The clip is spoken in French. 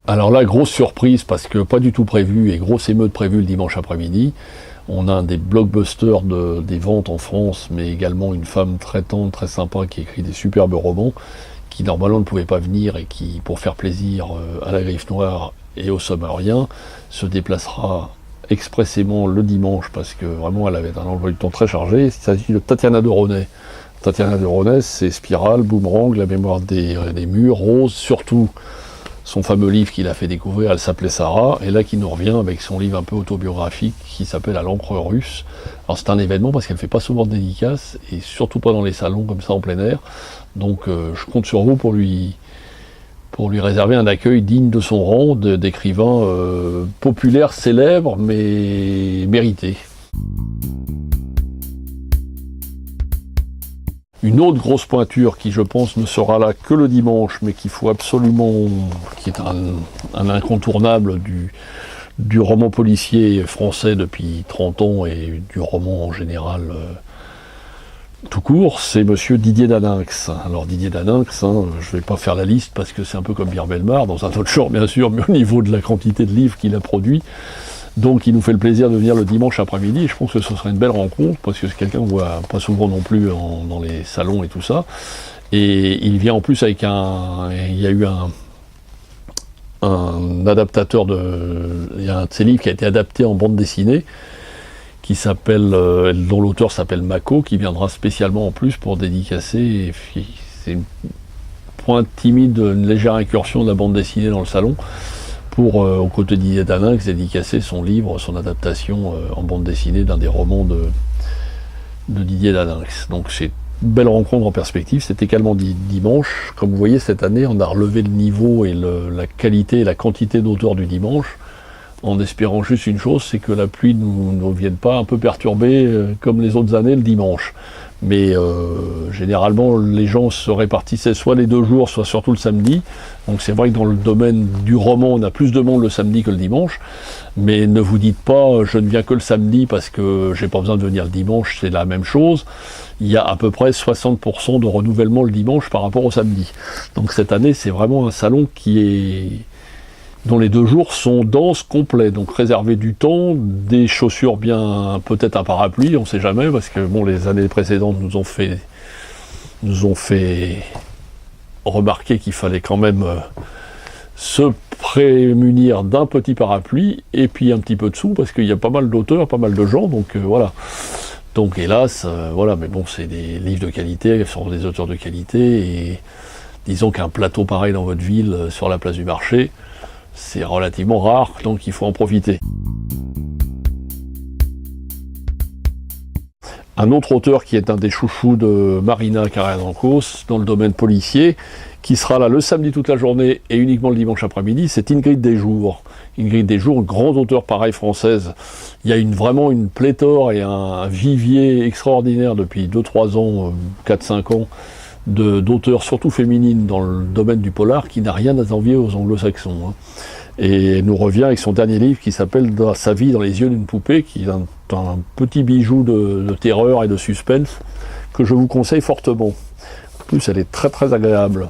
Alors là, grosse surprise, parce que pas du tout prévu, et grosse émeute prévue le dimanche après-midi. On a un des blockbusters des ventes en France, mais également une femme très tendre, très sympa, qui écrit des superbes romans, qui normalement ne pouvait pas venir, et qui, pour faire plaisir à la Griffe Noire et aux Sommeriens, se déplacera expressément le dimanche, parce que vraiment elle avait un emploi du temps très chargé. Il s'agit de Tatiana de Ronay. Tatiana de Ronay, c'est Spirale, Boomerang, La mémoire des murs, Rose, surtout son fameux livre qu'il a fait découvrir, elle s'appelait Sarah, et là qui nous revient avec son livre un peu autobiographique qui s'appelle À l'encre russe. Alors c'est un événement parce qu'elle ne fait pas souvent de dédicaces, et surtout pas dans les salons comme ça en plein air, donc je compte sur vous pour lui réserver un accueil digne de son rang d'écrivain populaire, célèbre, mais mérité. Une autre grosse pointure qui, je pense, ne sera là que le dimanche, mais qu'il faut absolument, qui est un incontournable du roman policier français depuis 30 ans et du roman en général tout court, c'est monsieur Didier Daninx. Alors Didier Daninx, je ne vais pas faire la liste parce que c'est un peu comme Pierre Bellemare, dans un autre genre bien sûr, mais au niveau de la quantité de livres qu'il a produits. Donc il nous fait le plaisir de venir le dimanche après-midi, et je pense que ce serait une belle rencontre, parce que c'est quelqu'un qu'on voit pas souvent non plus dans les salons et tout ça. Et il vient en plus avec il y a eu un adaptateur il y a un de ses livres qui a été adapté en bande dessinée, dont l'auteur s'appelle Mako, qui viendra spécialement en plus pour dédicacer. C'est une pointe timide, une légère incursion de la bande dessinée dans le salon, pour, aux côtés de Didier Daninx, dédicacer son livre, son adaptation en bande dessinée d'un des romans de Didier Daninx. Donc c'est une belle rencontre en perspective. C'est également dimanche. Comme vous voyez, cette année, on a relevé le niveau et la qualité et la quantité d'auteurs du dimanche, en espérant juste une chose, c'est que la pluie ne vienne pas un peu perturber, comme les autres années, le dimanche. Mais généralement, les gens se répartissaient soit les 2 jours, soit surtout le samedi. Donc c'est vrai que dans le domaine du roman, on a plus de monde le samedi que le dimanche. Mais ne vous dites pas, je ne viens que le samedi parce que j'ai pas besoin de venir le dimanche, c'est la même chose. Il y a à peu près 60% de renouvellement le dimanche par rapport au samedi. Donc cette année, c'est vraiment un salon dont les 2 jours sont denses, complets, donc réserver du temps, des chaussures bien, peut-être un parapluie, on ne sait jamais, parce que bon, les années précédentes nous ont fait remarquer qu'il fallait quand même se prémunir d'un petit parapluie, et puis un petit peu de sous, parce qu'il y a pas mal d'auteurs, pas mal de gens, donc voilà. Donc hélas, voilà, mais bon, c'est des livres de qualité, ce sont des auteurs de qualité, et disons qu'un plateau pareil dans votre ville, sur la place du marché, c'est relativement rare, donc il faut en profiter. Un autre auteur qui est un des chouchous de Marina Carrère-Dancos dans le domaine policier, qui sera là le samedi toute la journée et uniquement le dimanche après-midi, c'est Ingrid Desjours. Ingrid Desjours, grande auteure pareille française. Il y a vraiment une pléthore et un vivier extraordinaire depuis 2-3 ans, 4-5 ans, d'auteurs surtout féminines dans le domaine du polar, qui n'a rien à envier aux anglo-saxons. Et elle nous revient avec son dernier livre qui s'appelle Sa vie dans les yeux d'une poupée, qui est un petit bijou de terreur et de suspense que je vous conseille fortement. En plus, elle est très très agréable.